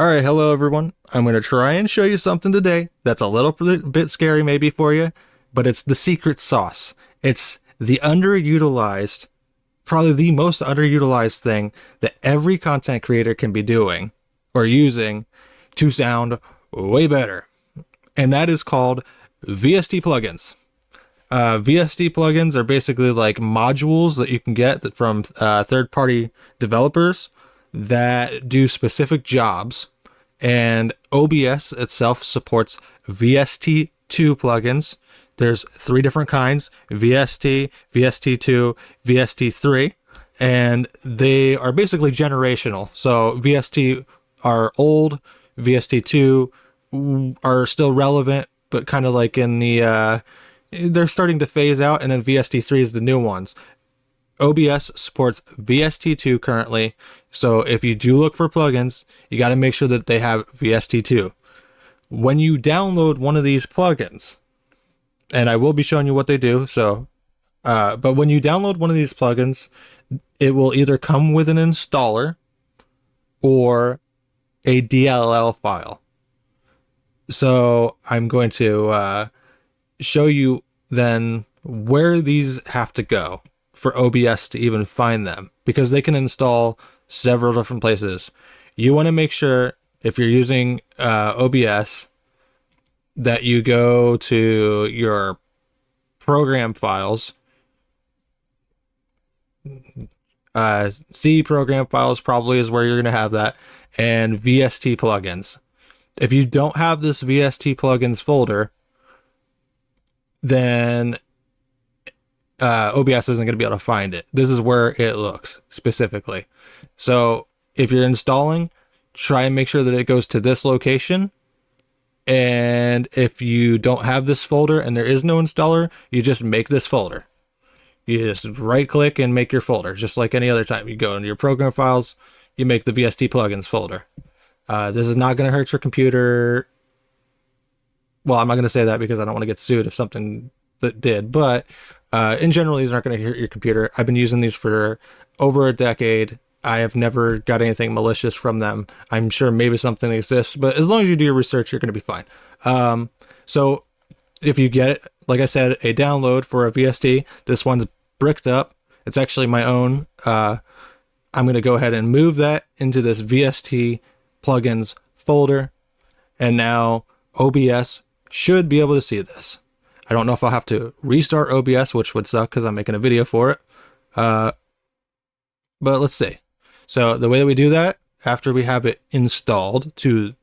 Alright, hello everyone. I'm going to try and show you something today that's a little bit scary maybe for you, but it's the secret sauce. It's the underutilized, probably the most underutilized thing that every content creator can be doing or using to sound way better. And that is called VST plugins. VST plugins are basically like modules that you can get from third-party developers that do specific jobs, and OBS itself supports VST2 plugins. There's 3 different kinds: VST, VST2, VST3, and they are basically generational. So VST are old, VST2 are still relevant, but kind of like in the they're starting to phase out, and then VST3 is the new ones. OBS supports VST2 currently, so if you do look for plugins, you got to make sure that they have VST2. When you download one of these plugins, and I will be showing you what they do, but when you download one of these plugins, it will either come with an installer or a DLL file. So I'm going to show you then where these have to go for OBS to even find them, because they can install several different places. You want to make sure, if you're using OBS, that you go to your program files. C program files probably is where you're going to have that, and VST plugins. If you don't have this VST plugins folder, then OBS isn't going to be able to find it. This is where it looks specifically. So if you're installing, try and make sure that it goes to this location. And if you don't have this folder and there is no installer, you just make this folder. You just right click and make your folder, just like any other time. You go into your program files, you make the VST plugins folder. This is not going to hurt your computer. Well, I'm not going to say that because I don't want to get sued if something that did, but in general, these aren't going to hurt your computer. I've been using these for over a decade. I have never got anything malicious from them. I'm sure maybe something exists, but as long as you do your research, you're going to be fine. So if you get it, like I said, a download for a VST, this one's bricked up. It's actually my own. I'm going to go ahead and move that into this VST plugins folder. And now OBS should be able to see this. I don't know if I'll have to restart OBS, which would suck because I'm making a video for it. But let's see. So the way that we do that, after we have it installed to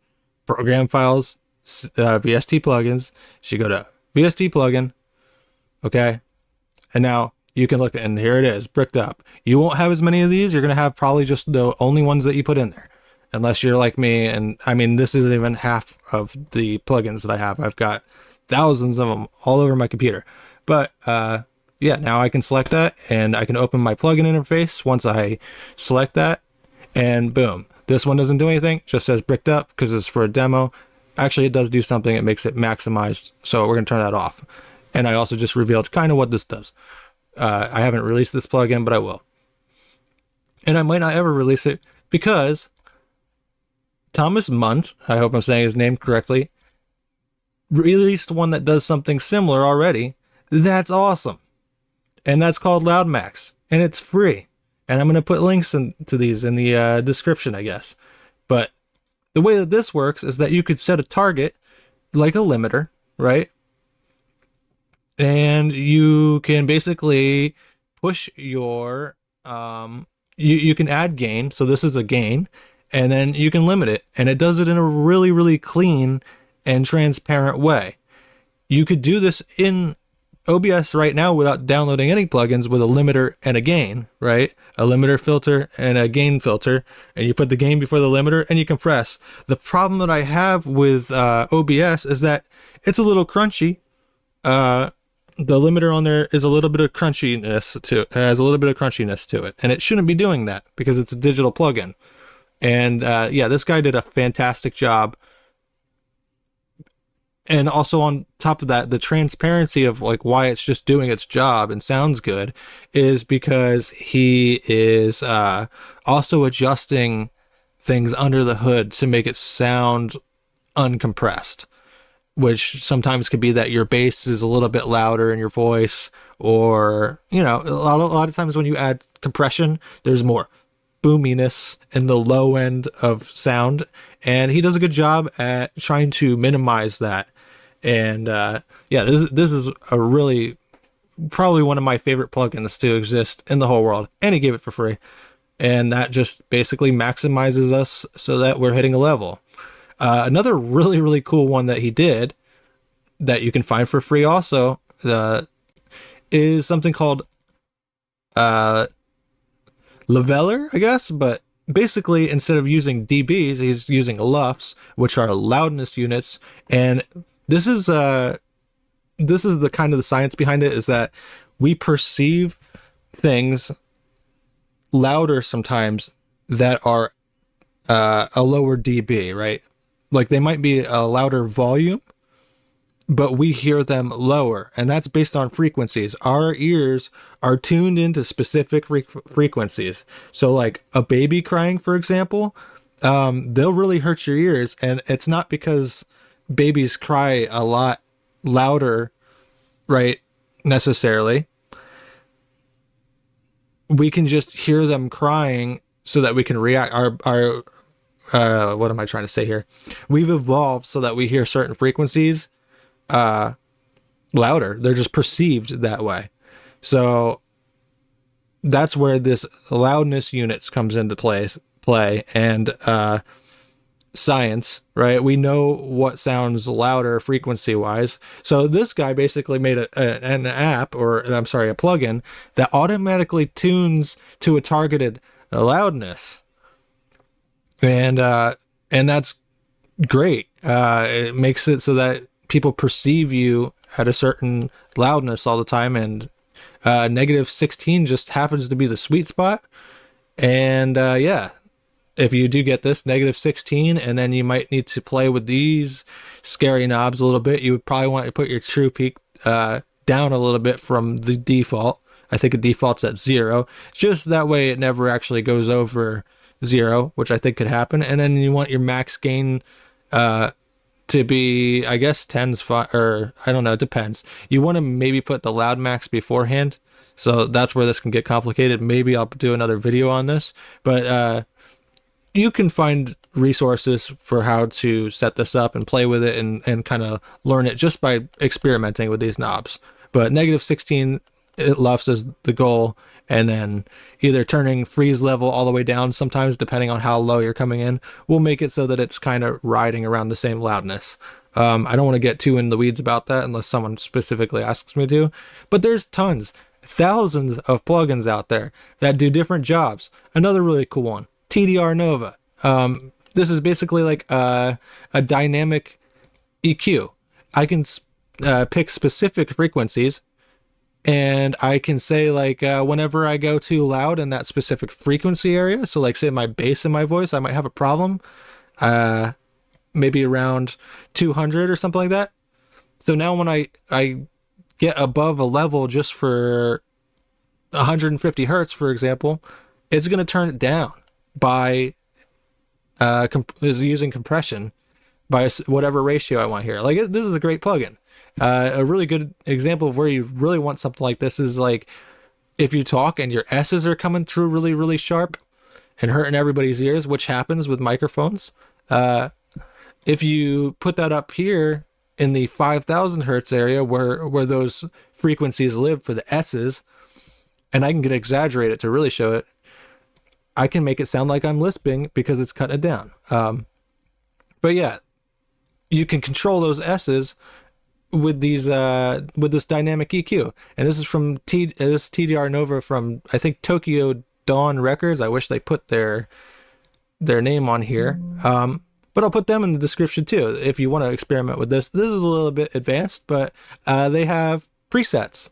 program files, VST plugins, you go to VST plugin. Okay. And now you can look, and here it is, bricked up. You won't have as many of these. You're going to have probably just the only ones that you put in there, unless you're like me. And I mean, this isn't even half of the plugins that I have. I've got thousands of them all over my computer. But yeah, now I can select that, and I can open my plugin interface once I select that, and boom. This one doesn't do anything, just says bricked up because it's for a demo. Actually, it does do something. It makes it maximized, so we're going to turn that off. And I also just revealed kind of what this does. I haven't released this plugin, but I will. And I might not ever release it because Thomas Mundts, I hope I'm saying his name correctly, released one that does something similar already. That's awesome. And that's called LoudMax, and it's free. And I'm going to put links to these in the description, I guess. But the way that this works is that you could set a target, like a limiter, right? And you can basically push your, you can add gain. So this is a gain, and then you can limit it. And it does it in a really, really clean and transparent way. You could do this in OBS right now without downloading any plugins, with a limiter and a gain, right? A limiter filter and a gain filter, and you put the gain before the limiter and you compress. The problem that I have with OBS is that it's a little crunchy. The limiter on there is a little bit of crunchiness to it, and it shouldn't be doing that because it's a digital plugin. And yeah, this guy did a fantastic job. And also on top of that, the transparency of like why it's just doing its job and sounds good is because he is also adjusting things under the hood to make it sound uncompressed, which sometimes could be that your bass is a little bit louder in your voice, or, you know, a lot of times when you add compression, there's more boominess in the low end of sound, and he does a good job at trying to minimize that. And yeah, this is a really, probably one of my favorite plugins to exist in the whole world, and he gave it for free, and that just basically maximizes us so that we're hitting a level. Another really cool one that he did that you can find for free also is something called LUveler, I guess, but basically instead of using dBs, he's using LUFs, which are loudness units. And this is the kind of the science behind it, is that we perceive things louder sometimes that are a lower dB, right? Like they might be a louder volume, but we hear them lower, and that's based on frequencies. Our ears are tuned into specific frequencies. So like a baby crying, for example, they'll really hurt your ears, and it's not because babies cry a lot louder, right, necessarily. We can just hear them crying so that we can react. Our what am I trying to say here? We've evolved so that we hear certain frequencies louder. They're just perceived that way. So that's where this loudness units comes into play, and science, right? We know what sounds louder frequency wise. So this guy basically made an app, or I'm sorry, a plugin that automatically tunes to a targeted loudness. And that's great. It makes it so that people perceive you at a certain loudness all the time, and -16 just happens to be the sweet spot. And yeah, if you do get this -16, and then you might need to play with these scary knobs a little bit, you would probably want to put your true peak down a little bit from the default. I think it defaults at 0, just that way it never actually goes over 0, which I think could happen. And then you want your max gain to be, I guess 10's fine, or I don't know, it depends. You want to maybe put the LoudMax beforehand, so that's where this can get complicated. Maybe I'll do another video on this, but you can find resources for how to set this up and play with it, and kind of learn it just by experimenting with these knobs. But -16, it LUFs is the goal, and then either turning freeze level all the way down sometimes, depending on how low you're coming in, will make it so that it's kind of riding around the same loudness. I don't want to get too in the weeds about that unless someone specifically asks me to, but there's tons, thousands of plugins out there that do different jobs. Another really cool one, TDR Nova. This is basically like a dynamic EQ. I can pick specific frequencies, and I can say like whenever I go too loud in that specific frequency area, so like say my bass in my voice, I might have a problem, maybe around 200 or something like that. So now when I get above a level just for 150 hertz, for example, it's going to turn it down by using compression by whatever ratio I want here. Like, this is a great plugin. A really good example of where you really want something like this is like if you talk and your S's are coming through really sharp and hurting everybody's ears, which happens with microphones. If you put that up here in the 5,000 hertz area where those frequencies live for the S's, and I can exaggerate it to really show it, I can make it sound like I'm lisping because it's cutting it down. But yeah, you can control those S's with these with this dynamic EQ, and this is from this TDR Nova from, I think, Tokyo Dawn Records. I wish they put their name on here, but I'll put them in the description too if you want to experiment with this. This is a little bit advanced, but they have presets,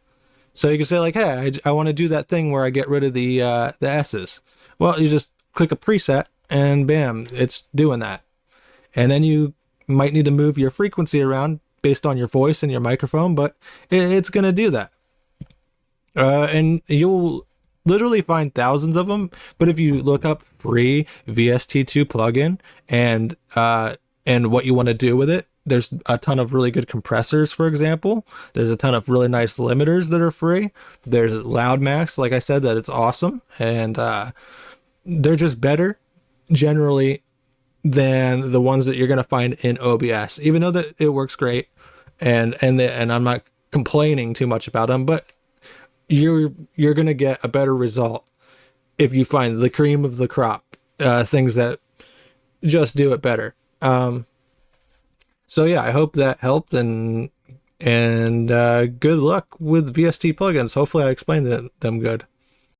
so you can say like, hey, I want to do that thing where I get rid of the S's. Well, you just click a preset and bam, it's doing that. And then you might need to move your frequency around based on your voice and your microphone, but it's going to do that. And you'll literally find thousands of them. But if you look up free VST2 plugin and what you want to do with it, there's a ton of really good compressors, for example. There's a ton of really nice limiters that are free. There's LoudMax, like I said, that it's awesome. And they're just better generally than the ones that you're going to find in OBS, even though that it works great. And I'm not complaining too much about them, but you're going to get a better result if you find the cream of the crop, things that just do it better. So yeah, I hope that helped, and good luck with VST plugins. Hopefully I explained them good.